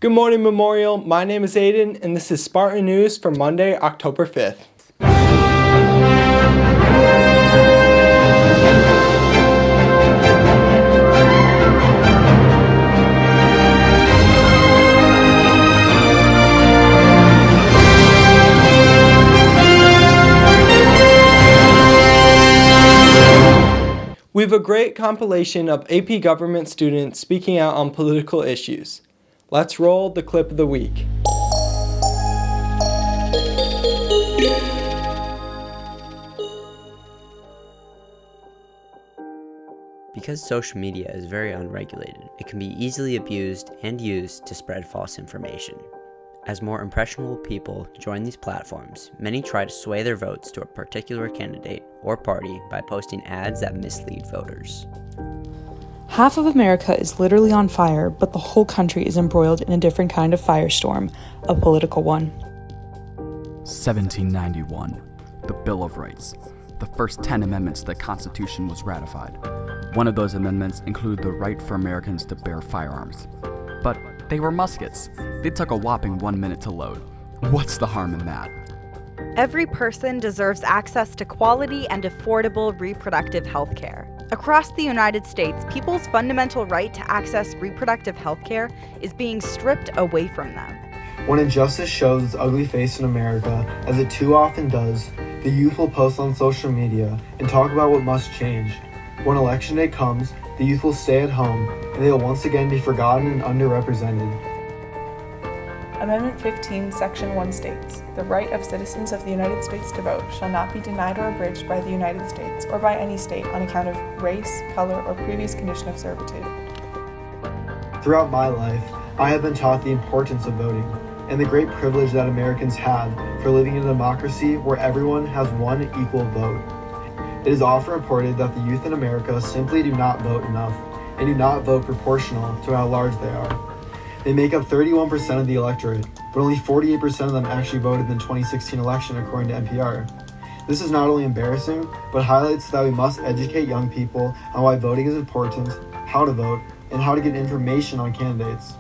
Good morning, Memorial. My name is Aiden, and this is Spartan News for Monday, October 5th. We have a great compilation of AP government students speaking out on political issues. Let's roll the clip of the week. Because social media is very unregulated, it can be easily abused and used to spread false information. As more impressionable people join these platforms, many try to sway their votes to a particular candidate or party by posting ads that mislead voters. Half of America is literally on fire, but the whole country is embroiled in a different kind of firestorm, a political one. 1791, the Bill of Rights. The first 10 amendments to the Constitution was ratified. One of those amendments included the right for Americans to bear firearms. But they were muskets. They took a whopping 1 minute to load. What's the harm in that? Every person deserves access to quality and affordable reproductive health care. Across the United States, people's fundamental right to access reproductive health care is being stripped away from them. When injustice shows its ugly face in America, as it too often does, the youth will post on social media and talk about what must change. When election day comes, the youth will stay at home, and they will once again be forgotten and underrepresented. Amendment 15, Section 1 states, "The right of citizens of the United States to vote shall not be denied or abridged by the United States or by any state on account of race, color, or previous condition of servitude." Throughout my life, I have been taught the importance of voting, and the great privilege that Americans have for living in a democracy where everyone has one equal vote. It is often reported that the youth in America simply do not vote enough, and do not vote proportional to how large they are. They make up 31% of the electorate, but only 48% of them actually voted in the 2016 election according to NPR. This is not only embarrassing, but highlights that we must educate young people on why voting is important, how to vote, and how to get information on candidates.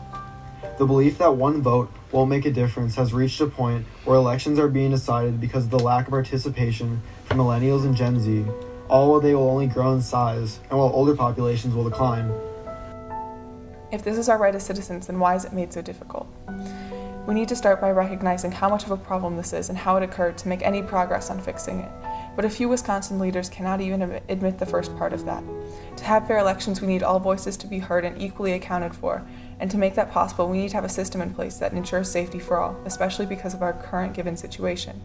The belief that one vote won't make a difference has reached a point where elections are being decided because of the lack of participation from millennials and Gen Z, all while they will only grow in size, and while older populations will decline. If this is our right as citizens, then why is it made so difficult? We need to start by recognizing how much of a problem this is and how it occurred to make any progress on fixing it. But a few Wisconsin leaders cannot even admit the first part of that. To have fair elections, we need all voices to be heard and equally accounted for. And to make that possible, we need to have a system in place that ensures safety for all, especially because of our current given situation.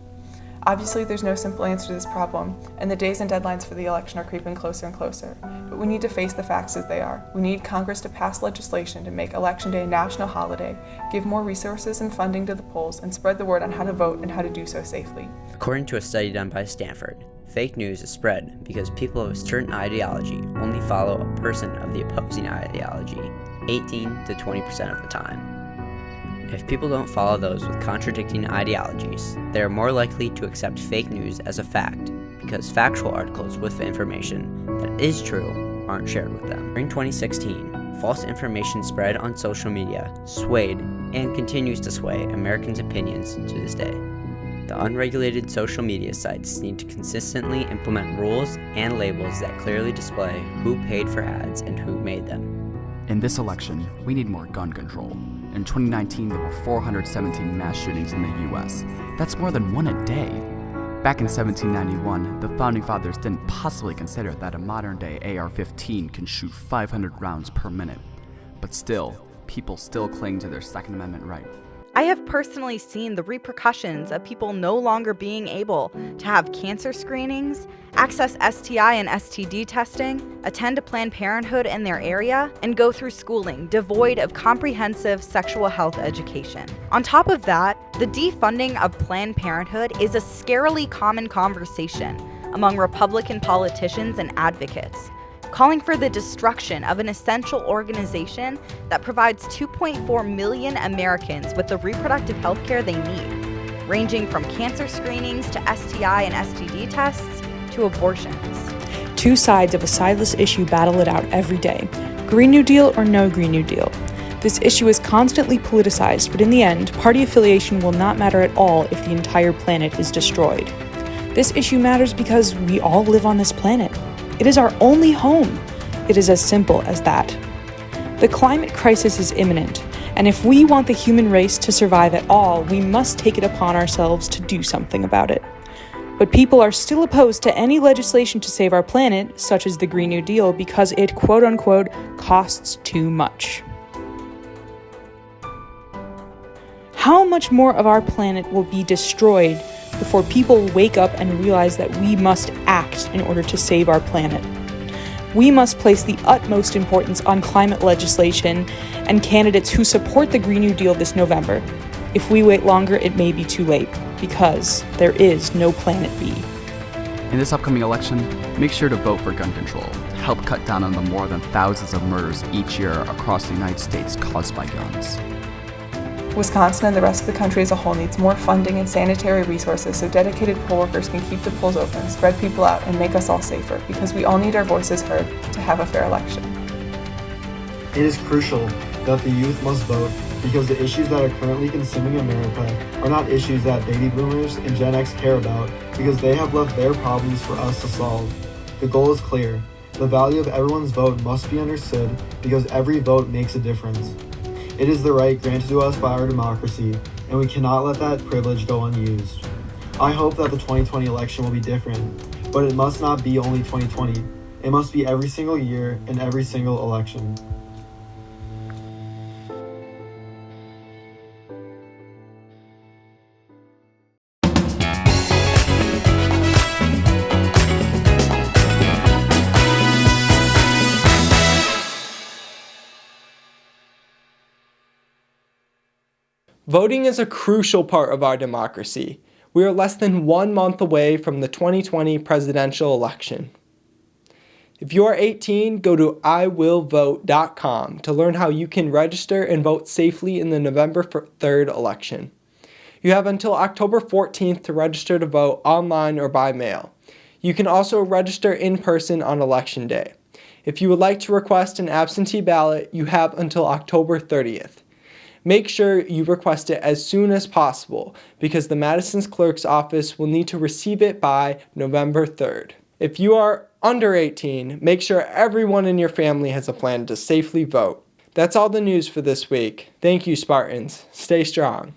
Obviously, there's no simple answer to this problem, and the days and deadlines for the election are creeping closer and closer. But we need to face the facts as they are. We need Congress to pass legislation to make Election Day a national holiday, give more resources and funding to the polls, and spread the word on how to vote and how to do so safely. According to a study done by Stanford, fake news is spread because people of a certain ideology only follow a person of the opposing ideology 18 to 20% of the time. If people don't follow those with contradicting ideologies, they are more likely to accept fake news as a fact, because factual articles with information that is true aren't shared with them. During 2016, false information spread on social media swayed and continues to sway Americans' opinions to this day. The unregulated social media sites need to consistently implement rules and labels that clearly display who paid for ads and who made them. In this election, we need more gun control. In 2019, there were 417 mass shootings in the US. That's more than one a day. Back in 1791, the Founding Fathers didn't possibly consider that a modern-day AR-15 can shoot 500 rounds per minute. But still, people still cling to their Second Amendment right. I have personally seen the repercussions of people no longer being able to have cancer screenings, access STI and STD testing, attend a Planned Parenthood in their area, and go through schooling devoid of comprehensive sexual health education. On top of that, the defunding of Planned Parenthood is a scarily common conversation among Republican politicians and advocates, calling for the destruction of an essential organization that provides 2.4 million Americans with the reproductive health care they need, ranging from cancer screenings to STI and STD tests to abortions. Two sides of a sideless issue battle it out every day. Green New Deal or no Green New Deal. This issue is constantly politicized, but in the end, party affiliation will not matter at all if the entire planet is destroyed. This issue matters because we all live on this planet. It is our only home. It is as simple as that. The climate crisis is imminent, and if we want the human race to survive at all, we must take it upon ourselves to do something about it. But people are still opposed to any legislation to save our planet, such as the Green New Deal, because it quote-unquote costs too much. How much more of our planet will be destroyed before people wake up and realize that we must act in order to save our planet? We must place the utmost importance on climate legislation and candidates who support the Green New Deal this November. If we wait longer, it may be too late, because there is no Planet B. In this upcoming election, make sure to vote for gun control to help cut down on the more than thousands of murders each year across the United States caused by guns. Wisconsin and the rest of the country as a whole needs more funding and sanitary resources so dedicated poll workers can keep the polls open, spread people out, and make us all safer, because we all need our voices heard to have a fair election. It is crucial that the youth must vote because the issues that are currently consuming America are not issues that baby boomers and Gen X care about because they have left their problems for us to solve. The goal is clear. The value of everyone's vote must be understood because every vote makes a difference. It is the right granted to us by our democracy, and we cannot let that privilege go unused. I hope that the 2020 election will be different, but it must not be only 2020. It must be every single year and every single election. Voting is a crucial part of our democracy. We are less than 1 month away from the 2020 presidential election. If you are 18, go to iwillvote.com to learn how you can register and vote safely in the November 3rd election. You have until October 14th to register to vote online or by mail. You can also register in person on Election Day. If you would like to request an absentee ballot, you have until October 30th. Make sure you request it as soon as possible because the Madison's clerk's office will need to receive it by November 3rd. If you are under 18, make sure everyone in your family has a plan to safely vote. That's all the news for this week. Thank you, Spartans. Stay strong.